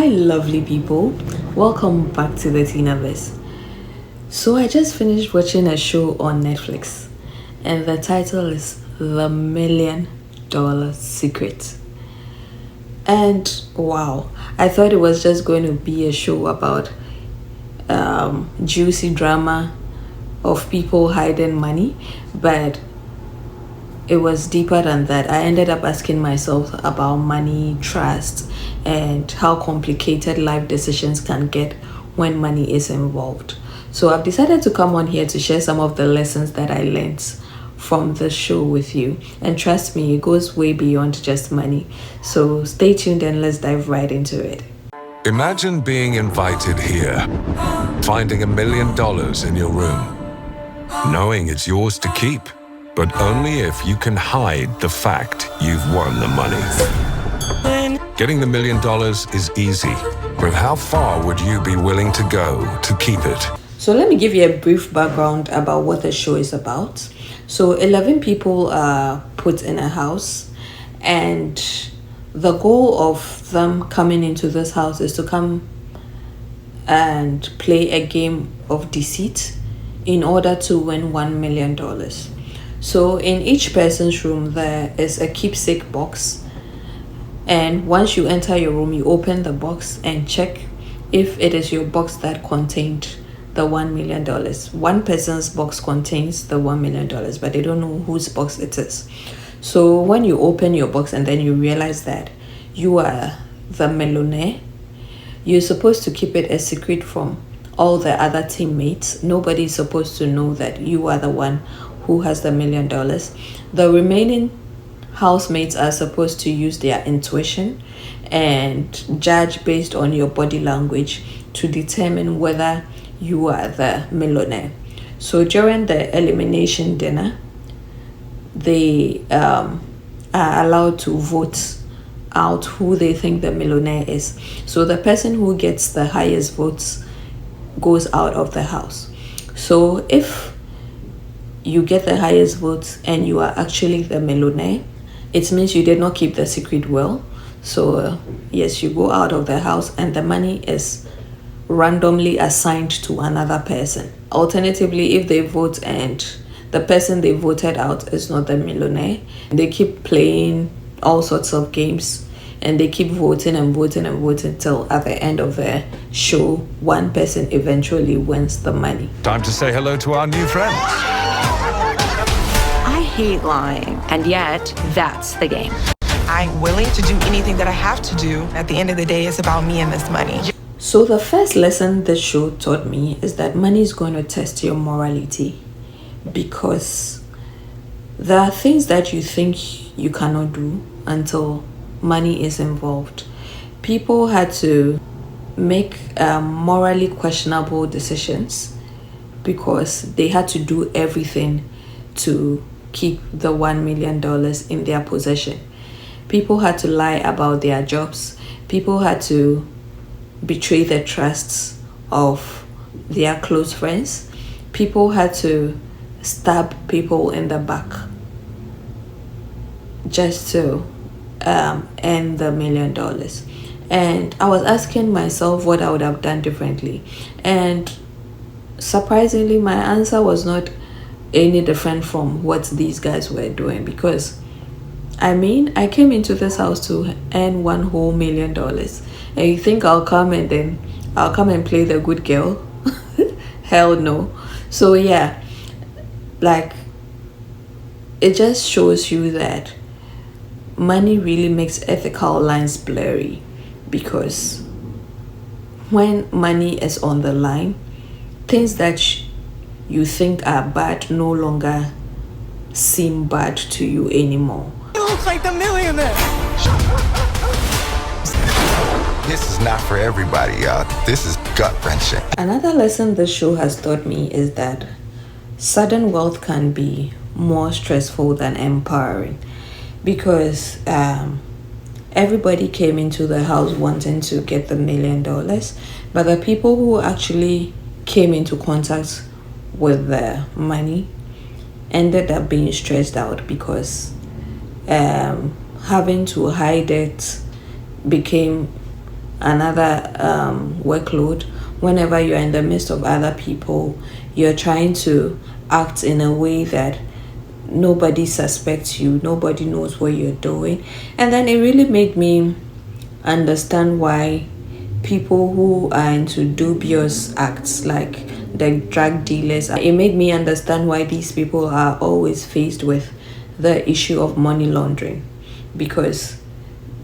lovely people. Welcome back to the Tinaverse. So, I just finished watching a show on Netflix, and the title is The $1 Million Secret. And wow, I thought it was just going to be a show about juicy drama of people hiding money, but it was deeper than that. I ended up asking myself about money, trust, and how complicated life decisions can get when money is involved. So I've decided to come on here to share some of the lessons that I learned from the show with you. And trust me, it goes way beyond just money. So stay tuned and let's dive right into it. Imagine being invited here, finding $1 million in your room, knowing it's yours to keep, but only if you can hide the fact you've won the money. Getting the $1 million is easy, but how far would you be willing to go to keep it? So let me give you a brief background about what the show is about. So 11 people are put in a house, and the goal of them coming into this house is to come and play a game of deceit in order to win $1 million. So in each person's room there is a keepsake box, and once you enter your room you open the box and check if it is your box that contained the $1 million. One person's box contains the $1 million, but they don't know whose box it is. So when you open your box and then you realize that you are the millionaire, you're supposed to keep it a secret from all the other teammates. Nobody's supposed to know that you are the one who has the $1 million. The remaining housemates are supposed to use their intuition and judge based on your body language to determine whether you are the millionaire. So during the elimination dinner, they are allowed to vote out who they think the millionaire is. So the person who gets the highest votes goes out of the house. So if you get the highest votes and you are actually the millionaire, it means you did not keep the secret well. So yes, you go out of the house and the money is randomly assigned to another person. Alternatively, if they vote and the person they voted out is not the millionaire, they keep playing all sorts of games and they keep voting and voting and voting till at the end of the show one person eventually wins the money. Time to say hello to our new friend. I hate lying, and yet that's the game. I'm willing to do anything that I have to do. At the end of the day, it's about me and this money. So the first lesson this show taught me is that money is going to test your morality, because there are things that you think you cannot do until money is involved. People had to make morally questionable decisions because they had to do everything to keep the $1 million in their possession. People had to lie about their jobs. People had to betray the trusts of their close friends. People had to stab people in the back just to earn the $1 million. And I was asking myself what I would have done differently, and surprisingly my answer was not any different from what these guys were doing, because I came into this house to earn $1 whole $1 million, and you think I'll come and play the good girl? Hell no. So yeah, like, it just shows you that money really makes ethical lines blurry, because when money is on the line, things that you think are bad no longer seem bad to you anymore. It looks like the millionaire. This is not for everybody, y'all. This is gut-wrenching. Another lesson this show has taught me is that sudden wealth can be more stressful than empowering, because everybody came into the house wanting to get the $1 million, but the people who actually came into contact with the money ended up being stressed out, because having to hide it became another workload, whenever you're in the midst of other people, you're trying to act in a way that nobody suspects you, nobody knows what you're doing. And then it really made me understand why people who are into dubious acts, like the drug dealers, it made me understand why these people are always faced with the issue of money laundering, because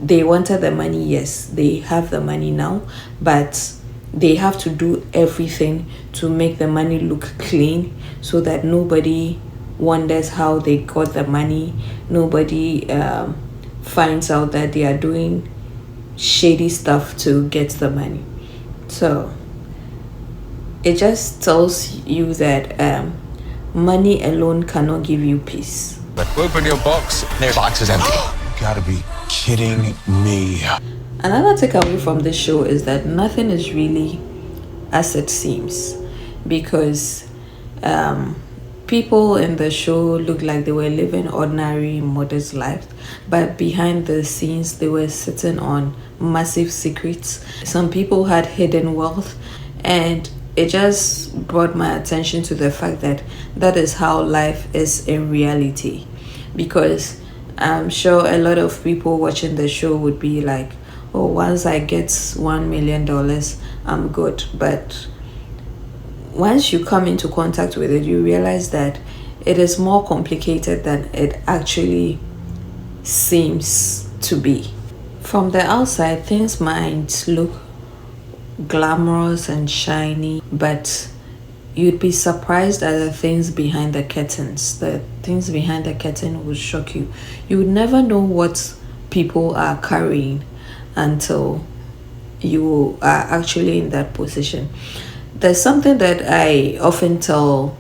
they wanted the money. Yes, they have the money now, but they have to do everything to make the money look clean so that nobody wonders how they got the money. Nobody finds out that they are doing shady stuff to get the money. So it just tells you that money alone cannot give you peace. Open your box. Their box is empty. You gotta be kidding me. Another takeaway from this show is that nothing is really as it seems, because people in the show looked like they were living ordinary, modest lives, but behind the scenes, they were sitting on massive secrets. Some people had hidden wealth, and it just brought my attention to the fact that that is how life is in reality. Because I'm sure a lot of people watching the show would be like, oh, once I get $1 million, I'm good. But once you come into contact with it, you realize that it is more complicated than it actually seems to be. From the outside, things might look glamorous and shiny, but you'd be surprised at the things behind the curtains. The things behind the curtain will shock you. You would never know what people are carrying until you are actually in that position. There's something that I often tell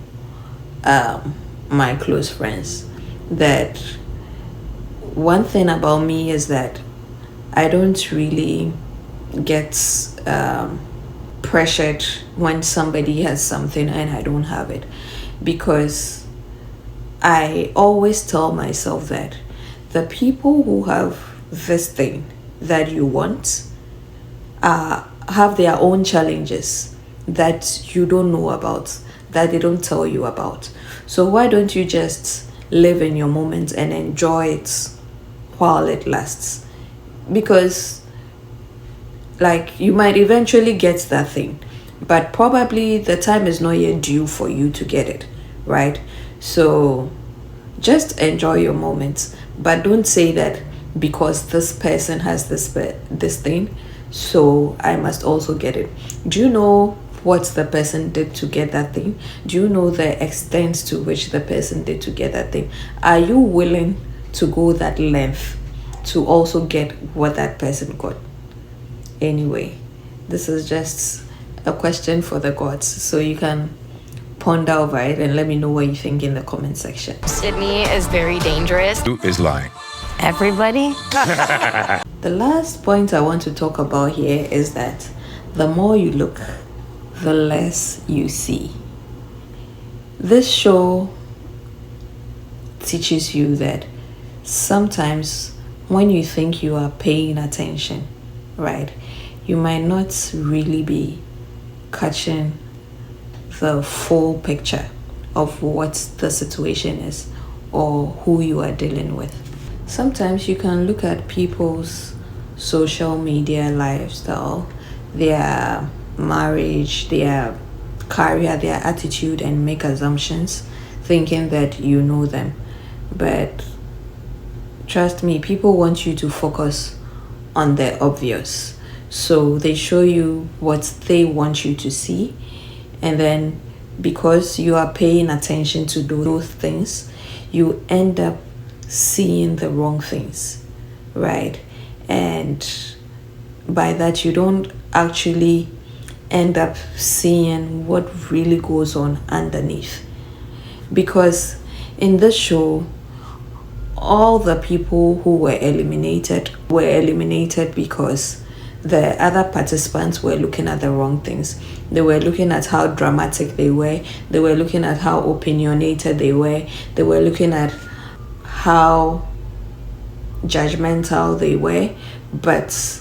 my close friends, that one thing about me is that I don't really get pressured when somebody has something and I don't have it, because I always tell myself that the people who have this thing that you want have their own challenges that you don't know about, that they don't tell you about. So why don't you just live in your moment and enjoy it while it lasts? Because like, you might eventually get that thing, but probably the time is not yet due for you to get it, right? So just enjoy your moments, but don't say that because this person has this thing, so I must also get it. Do you know what the person did to get that thing? Do you know the extent to which the person did to get that thing? Are you willing to go that length to also get what that person got? Anyway, this is just a question for the gods, so you can ponder over it and let me know what you think in the comment section. Sydney is very dangerous. Who is lying? Everybody? The last point I want to talk about here is that the more you look, the less you see. This show teaches you that sometimes when you think you are paying attention, right, you might not really be catching the full picture of what the situation is or who you are dealing with. Sometimes you can look at people's social media lifestyle, their marriage, their career, their attitude, and make assumptions thinking that you know them. But trust me, people want you to focus on the obvious. So they show you what they want you to see, and then because you are paying attention to those things, you end up seeing the wrong things, right? And by that, you don't actually end up seeing what really goes on underneath. Because in this show, all the people who were eliminated because the other participants were looking at the wrong things. They were looking at how dramatic they were. They were looking at how opinionated they were. They were looking at how judgmental they were. But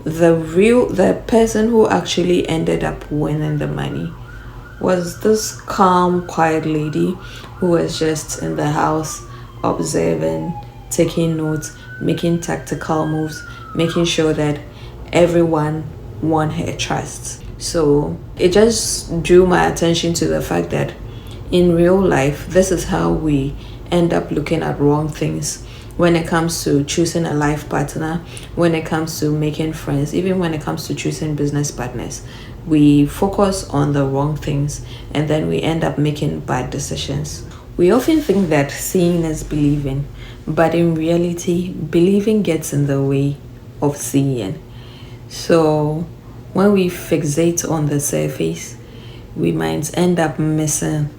the person who actually ended up winning the money was this calm, quiet lady who was just in the house observing, taking notes, making tactical moves, making sure that everyone won her trust. So it just drew my attention to the fact that in real life, this is how we end up looking at wrong things when it comes to choosing a life partner, when it comes to making friends, even when it comes to choosing business partners. We focus on the wrong things and then we end up making bad decisions. We often think that seeing is believing, but in reality, believing gets in the way of seeing. So when we fixate on the surface, we might end up missing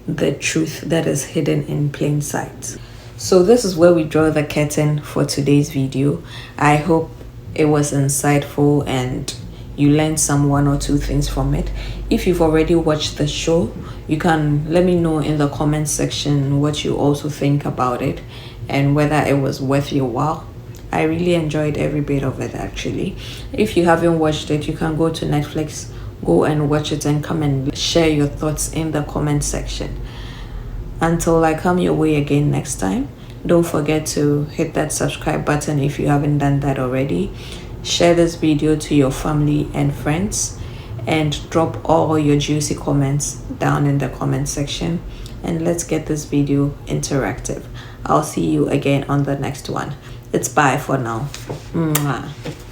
the truth that is hidden in plain sight. So this is where we draw the curtain for today's video. I hope it was insightful and you learned some 1 or 2 things from it. If you've already watched the show, you can let me know in the comment section what you also think about it and whether it was worth your while. I really enjoyed every bit of it actually. If you haven't watched it, you can go to Netflix, go and watch it and come and share your thoughts in the comment section. Until I come your way again next time, don't forget to hit that subscribe button if you haven't done that already. Share this video to your family and friends and drop all your juicy comments down in the comment section, and let's get this video interactive. I'll see you again on the next one. It's bye for now. Mwah.